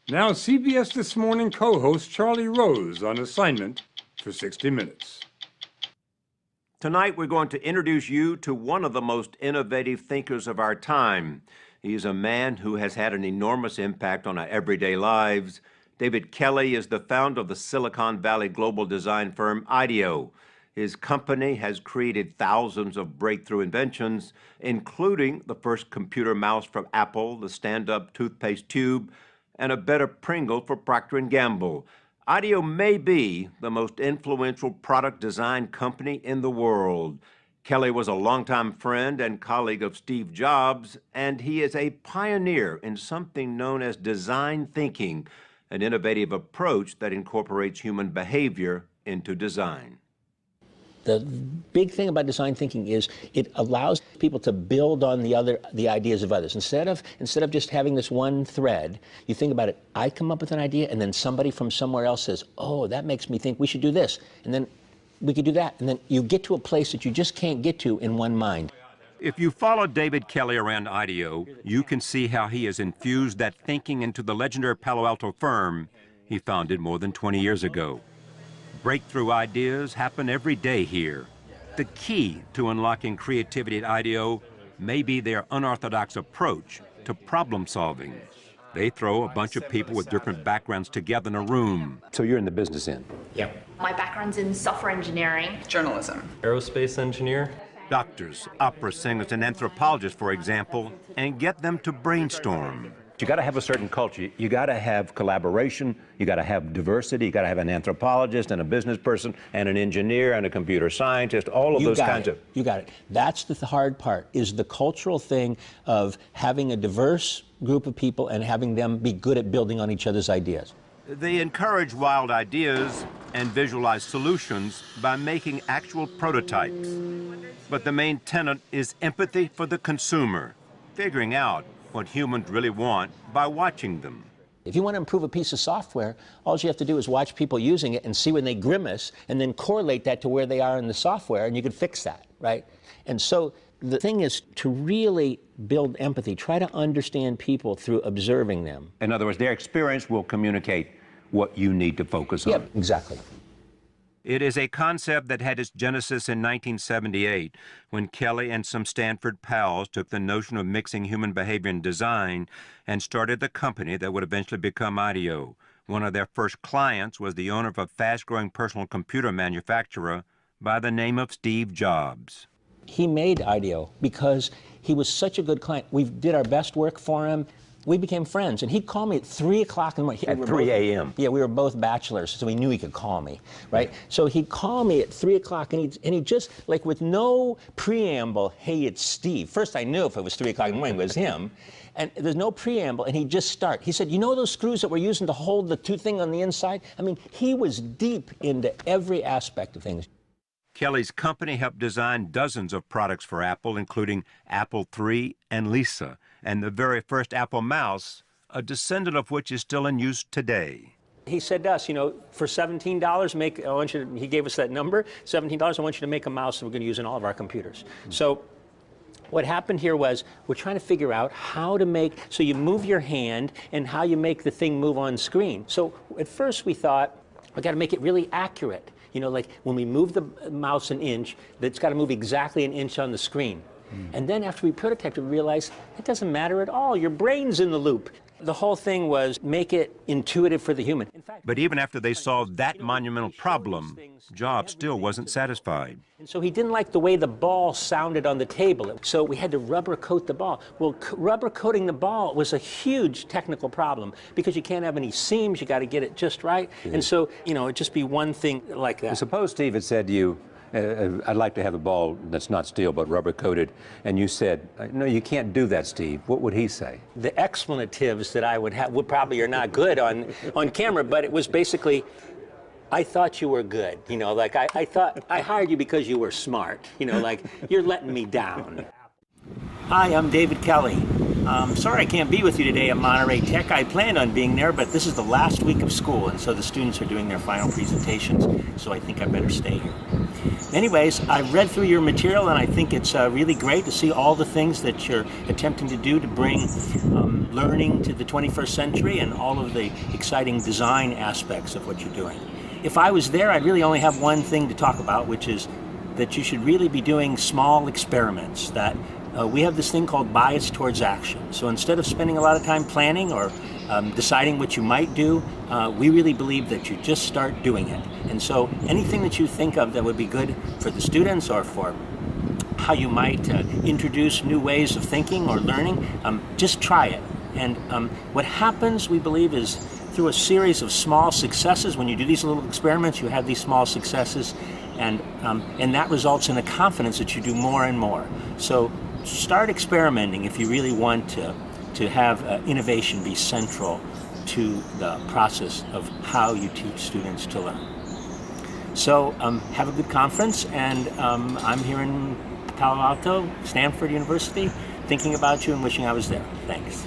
Now CBS This Morning co-host Charlie Rose on assignment for 60 Minutes. Tonight we're going to introduce you to one of the most innovative thinkers of our time. He is a man who has had an enormous impact on our everyday lives. David Kelley is the founder of the Silicon Valley global design firm IDEO. His company has created thousands of breakthrough inventions, including the first computer mouse from Apple, the stand-up toothpaste tube, and a better Pringle for Procter & Gamble. IDEO may be the most influential product design company in the world. Kelley was a longtime friend and colleague of Steve Jobs, and he is a pioneer in something known as design thinking, an innovative approach that incorporates human behavior into design. The big thing about design thinking is it allows people to build on the ideas of others. Instead of just having this one thread, you think about it, I come up with an idea and then somebody from somewhere else says, oh, that makes me think we should do this. And then we could do that. And then you get to a place that you just can't get to in one mind. If you follow David Kelley around IDEO, you can see how he has infused that thinking into the legendary Palo Alto firm he founded more than 20 years ago. Breakthrough ideas happen every day here. The key to unlocking creativity at IDEO may be their unorthodox approach to problem solving. They throw a bunch of people with different backgrounds together in a room. So you're in the business end? Yep. My background's in software engineering. Journalism. Aerospace engineer. Doctors, opera singers, and anthropologists, for example, and get them to brainstorm. You got to have a certain culture. You got to have collaboration. You got to have diversity. You got to have an anthropologist and a business person and an engineer and a computer scientist. All of those kinds of. You got it. That's the hard part. Is the cultural thing of having a diverse group of people and having them be good at building on each other's ideas. They encourage wild ideas and visualize solutions by making actual prototypes. But the main tenet is empathy for the consumer, figuring out what humans really want by watching them. If you want to improve a piece of software, all you have to do is watch people using it and see when they grimace and then correlate that to where they are in the software, and you can fix that, right? And so the thing is to really build empathy, try to understand people through observing them. In other words, their experience will communicate what you need to focus on. Yep, exactly. It is a concept that had its genesis in 1978, when Kelley and some Stanford pals took the notion of mixing human behavior and design and started the company that would eventually become IDEO. One of their first clients was the owner of a fast-growing personal computer manufacturer by the name of Steve Jobs. He made IDEO because he was such a good client. We did our best work for him. We became friends, and he'd call me at 3 o'clock in the morning. At 3 a.m.? Yeah, we were both bachelors, so he knew he could call me, right? So he'd call me at 3 o'clock, and he'd just, like with no preamble, hey, it's Steve. First I knew if it was 3 o'clock in the morning, it was him. And there's no preamble, and he'd just start. He said, you know those screws that we're using to hold the two thing on the inside? I mean, he was deep into every aspect of things. Kelley's company helped design dozens of products for Apple, including Apple III and Lisa, and the very first Apple mouse, a descendant of which is still in use today. He said to us, you know, for $17, he gave us that number, $17, I want you to make a mouse that we're going to use in all of our computers. So what happened here was we're trying to figure out how to make, so you move your hand and how you make the thing move on screen. So at first we thought, we got to make it really accurate. You know, like when we move the mouse an inch, it's got to move exactly an inch on the screen. And then after we prototyped it, we realized it doesn't matter at all. Your brain's in the loop. The whole thing was make it intuitive for the human. In fact, but even after they solved that monumental problem, Jobs still wasn't satisfied. And so he didn't like the way the ball sounded on the table. So we had to rubber coat the ball. Well, rubber coating the ball was a huge technical problem because you can't have any seams. You got to get it just right. And so, you know, it'd just be one thing like that. Suppose Steve had said to you, I'd like to have a ball that's not steel but rubber coated, and you said, no, you can't do that, Steve. What would he say? The expletives that I would have would probably are not good on camera, but it was basically, I thought you were good. You know, like I thought I hired you because you were smart. You know, like you're letting me down. Hi, I'm David Kelley. Sorry I can't be with you today at Monterey Tech. I planned on being there, but this is the last week of school, and so the students are doing their final presentations, so I think I better stay here. Anyways, I've read through your material, and I think it's really great to see all the things that you're attempting to do to bring learning to the 21st century and all of the exciting design aspects of what you're doing. If I was there, I'd really only have one thing to talk about, which is that you should really be doing small experiments. That we have this thing called bias towards action. So instead of spending a lot of time planning or deciding what you might do, we really believe that you just start doing it. And so anything that you think of that would be good for the students or for how you might introduce new ways of thinking or learning, just try it. And what happens, we believe, is through a series of small successes. When you do these little experiments, you have these small successes, and that results in a confidence that you do more and more. So start experimenting if you really want to have innovation be central to the process of how you teach students to learn. So have a good conference, and I'm here in Palo Alto, Stanford University, thinking about you and wishing I was there. Thanks.